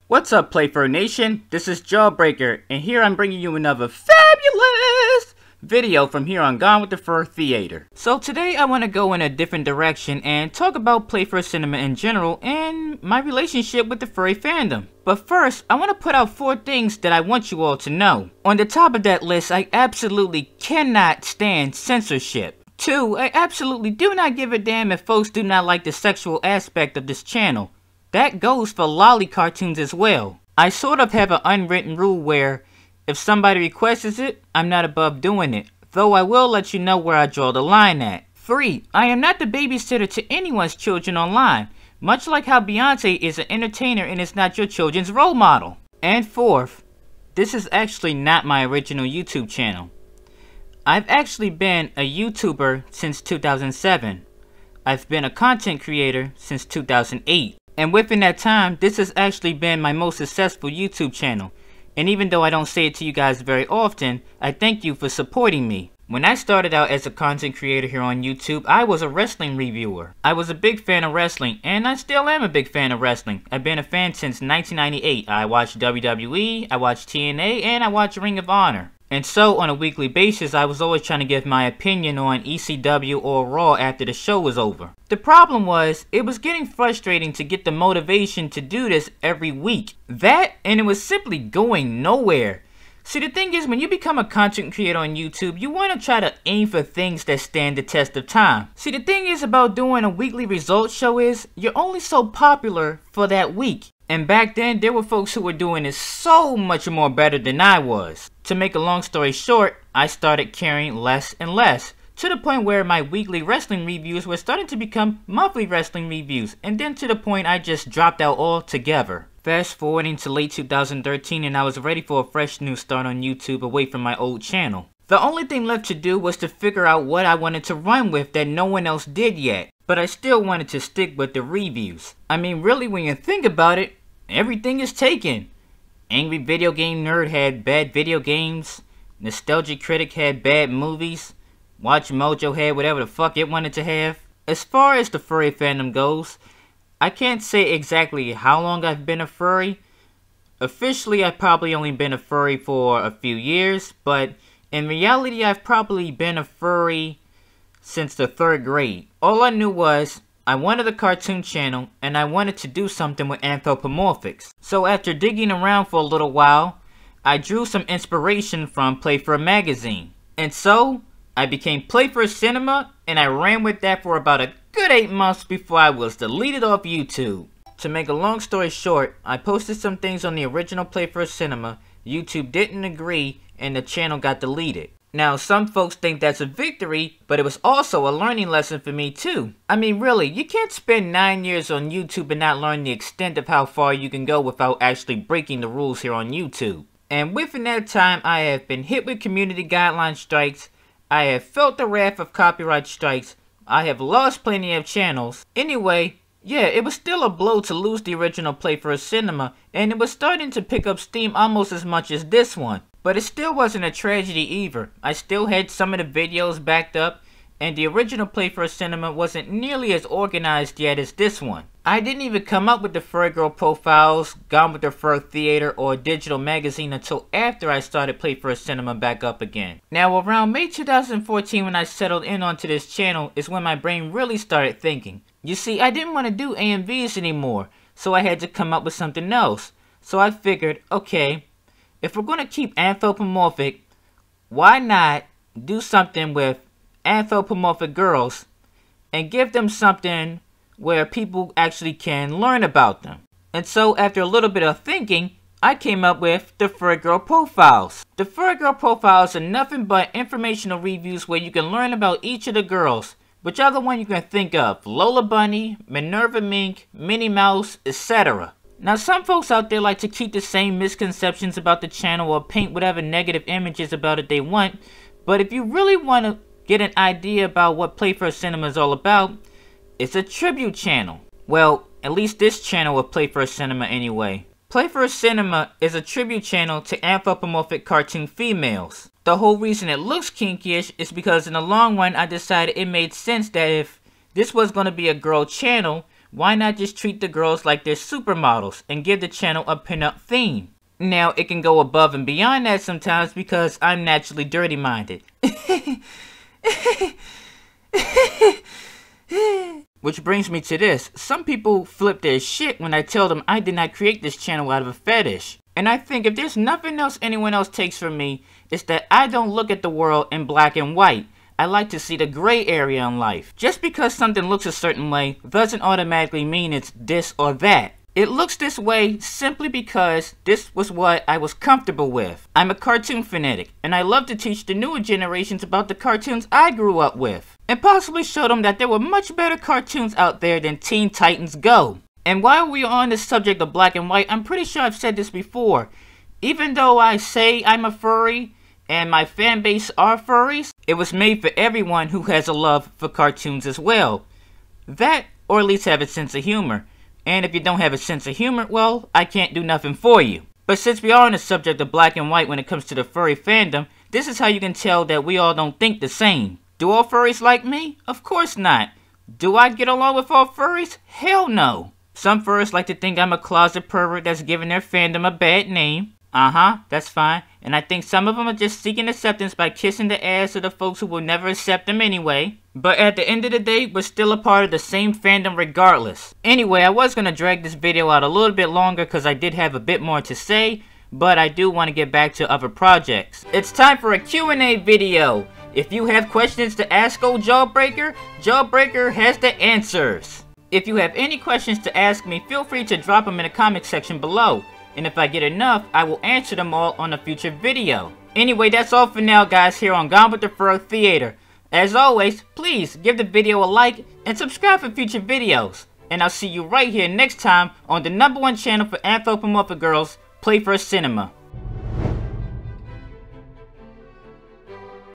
What's up, Playfur Nation? This is Jawbreaker, and here I'm bringing you another fabulous video from here on Gone with the Fur Theater. So today I want to go in a different direction and talk about Playfur Cinema in general and my relationship with the furry fandom. But first, I want to put out 4 things that I want you all to know. On the top of that list, I absolutely cannot stand censorship. 2, I absolutely do not give a damn if folks do not like the sexual aspect of this channel. That goes for lolly cartoons as well. I sort of have an unwritten rule where if somebody requests it, I'm not above doing it, though I will let you know where I draw the line at. 3, I am not the babysitter to anyone's children online, much like how Beyonce is an entertainer and is not your children's role model. And 4th, this is actually not my original YouTube channel. I've actually been a YouTuber since 2007. I've been a content creator since 2008. And within that time, this has actually been my most successful YouTube channel. And even though I don't say it to you guys very often, I thank you for supporting me. When I started out as a content creator here on YouTube, I was a wrestling reviewer. I was a big fan of wrestling, and I still am a big fan of wrestling. I've been a fan since 1998. I watched WWE, I watched TNA, and I watched Ring of Honor. And so, on a weekly basis, I was always trying to give my opinion on ECW or Raw after the show was over. The problem was, it was getting frustrating to get the motivation to do this every week. That, and it was simply going nowhere. See, the thing is, when you become a content creator on YouTube, you want to try to aim for things that stand the test of time. See, the thing is about doing a weekly results show is, you're only so popular for that week. And back then, there were folks who were doing it so much more better than I was. To make a long story short, I started caring less and less, to the point where my weekly wrestling reviews were starting to become monthly wrestling reviews, and then to the point I just dropped out altogether. Fast forwarding to late 2013 and I was ready for a fresh new start on YouTube away from my old channel. The only thing left to do was to figure out what I wanted to run with that no one else did yet. But I still wanted to stick with the reviews. I mean, really, when you think about it, everything is taken. Angry Video Game Nerd had bad video games. Nostalgic Critic had bad movies. Watch Mojo had whatever the fuck it wanted to have. As far as the furry fandom goes, I can't say exactly how long I've been a furry. Officially, I've probably only been a furry for a few years, but in reality, I've probably been a furry since the 3rd grade. All I knew was, I wanted a cartoon channel, and I wanted to do something with anthropomorphics. So after digging around for a little while, I drew some inspiration from Playfur magazine. And so, I became Playfur Cinema, and I ran with that for about a good 8 months before I was deleted off YouTube. To make a long story short, I posted some things on the original Playfur Cinema, YouTube didn't agree, and the channel got deleted. Now, some folks think that's a victory, but it was also a learning lesson for me too. I mean, really, you can't spend 9 years on YouTube and not learn the extent of how far you can go without actually breaking the rules here on YouTube. And within that time, I have been hit with community guideline strikes, I have felt the wrath of copyright strikes, I have lost plenty of channels. Anyway, yeah, it was still a blow to lose the original Playfur Cinema, and it was starting to pick up steam almost as much as this one. But it still wasn't a tragedy either. I still had some of the videos backed up, and the original Playfur Cinema wasn't nearly as organized yet as this one. I didn't even come up with the Furry Girl profiles, Gone with the Fur Theater, or digital magazine until after I started Playfur Cinema back up again. Now around May 2014 when I settled in onto this channel is when my brain really started thinking. You see, I didn't want to do AMVs anymore, so I had to come up with something else. So I figured, okay, if we're going to keep anthropomorphic, why not do something with anthropomorphic girls and give them something where people actually can learn about them? And so after a little bit of thinking, I came up with the Furry Girl profiles. The Furry Girl profiles are nothing but informational reviews where you can learn about each of the girls, whichever one you can think of, Lola Bunny, Minerva Mink, Minnie Mouse, etc. Now some folks out there like to keep the same misconceptions about the channel or paint whatever negative images about it they want, but if you really want to get an idea about what Playfur Cinema is all about, it's a tribute channel. Well, at least this channel of Playfur Cinema anyway. Playfur Cinema is a tribute channel to anthropomorphic cartoon females. The whole reason it looks kinkyish is because in the long run I decided it made sense that if this was going to be a girl channel, why not just treat the girls like they're supermodels and give the channel a pinup theme? Now, it can go above and beyond that sometimes because I'm naturally dirty-minded. Which brings me to this. Some people flip their shit when I tell them I did not create this channel out of a fetish. And I think if there's nothing else anyone else takes from me, it's that I don't look at the world in black and white. I like to see the gray area in life. Just because something looks a certain way doesn't automatically mean it's this or that. It looks this way simply because this was what I was comfortable with. I'm a cartoon fanatic, and I love to teach the newer generations about the cartoons I grew up with, and possibly show them that there were much better cartoons out there than Teen Titans Go. And while we are on the subject of black and white, I'm pretty sure I've said this before. Even though I say I'm a furry, and my fan base are furries, it was made for everyone who has a love for cartoons as well. That, or at least have a sense of humor. And if you don't have a sense of humor, well, I can't do nothing for you. But since we are on the subject of black and white when it comes to the furry fandom, this is how you can tell that we all don't think the same. Do all furries like me? Of course not. Do I get along with all furries? Hell no. Some furries like to think I'm a closet pervert that's giving their fandom a bad name. That's fine. And I think some of them are just seeking acceptance by kissing the ass of the folks who will never accept them anyway. But at the end of the day, we're still a part of the same fandom regardless. Anyway, I was going to drag this video out a little bit longer because I did have a bit more to say, but I do want to get back to other projects. It's time for a Q&A video. If you have questions to ask old Jawbreaker, Jawbreaker has the answers. If you have any questions to ask me, feel free to drop them in the comment section below. And if I get enough, I will answer them all on a future video. Anyway, that's all for now, guys, here on Gone with the Fur Theater. As always, please give the video a like and subscribe for future videos. And I'll see you right here next time on the #1 channel for anthropomorphic girls, Playfur Cinema.